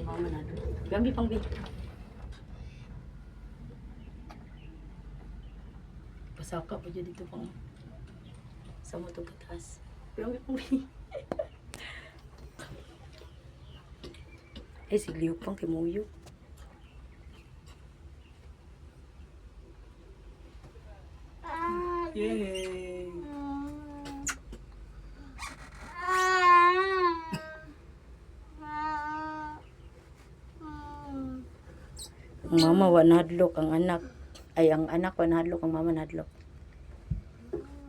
mama na. Gambi pang bi. Pasaka pa dyan dito pang sa mo itong katas. Gambi pang bi. Eh, sigliw pang kimuyo. Yay! Ang mama wanadlok ang anak. Ay, ang anak wanadlok ang mama nadlok.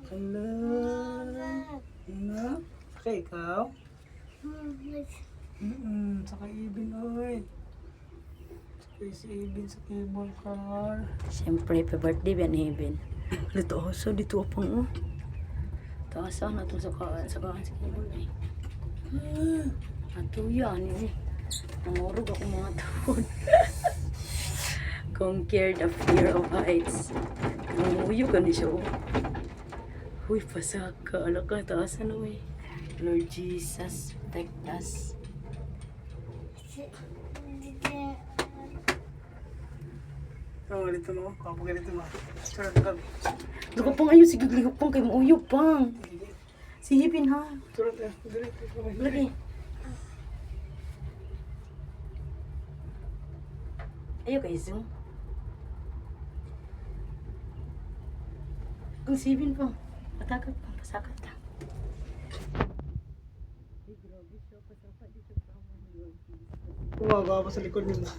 Hello! Ano? Saka ikaw? Saka Ibin, oy. Saka si Ibin sa cable car. Siyempre, happy birthday ba ni Eben? Dito aso, dito apang oh. Taasa na itong sakaan sa kibol eh. Atuya, ano eh. Nangurog ako mga taon. Conquer the fear of heights. Nanguyo ka ni siya oh. Uy, pasaka. Ala ka, taasan na eh. Lord Jesus, protect us. Oh, dito mo. Kapag ganito mo. Surat. Luka pang ayun, sige, ligo pang kay Muuyo pang. Si Hipin ha. Surat. Dito. Lagi. Ayaw kay Zoom. Kung si Hipin pang. Patakat pang, pasakat ka. Kumababa sa likod mo.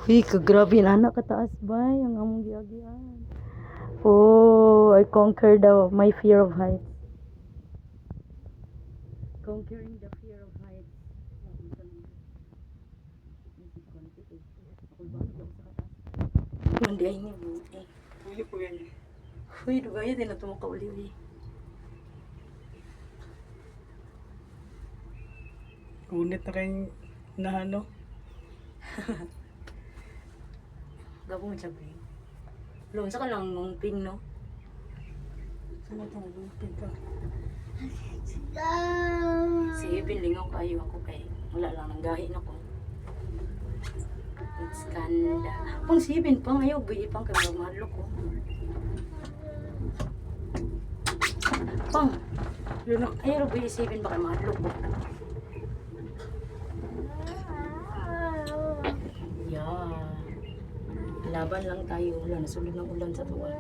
Uy, kagrabe na anak kataas ba? Ang among giagian. Oh, I conquered my fear of heights. Conquering the fear of heights. Hindi ay nibuti. Uy, po yan. Uy, dugaya din na tumakauli. Kunit na kayong nahano. Gabong siya, bring. Loon, saka lang nung ping, no? Saan ito? Pinta. Si Ibin, lingaw kayo ako kay. Wala lang, nanggahin ako. It's kanda. Pang si Ibin, pang ayaw, buyi pang kay mahalo ko. Pang, Yun na. ayaw, buyi si Ibin, baka mahalo ko. Yeah. Laban lang tayo. Wala, nasulog ng ulan sa tuwa.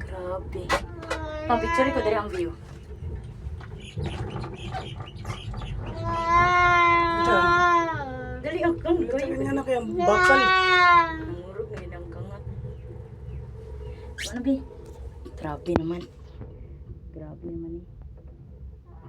Grabe. Pang picture ko dali ang view. Dali ang kang Sabi kayo. niya na kayang bakal. Nangurog na ilang kangat. Ano bi? Grabe naman. Grabe naman eh.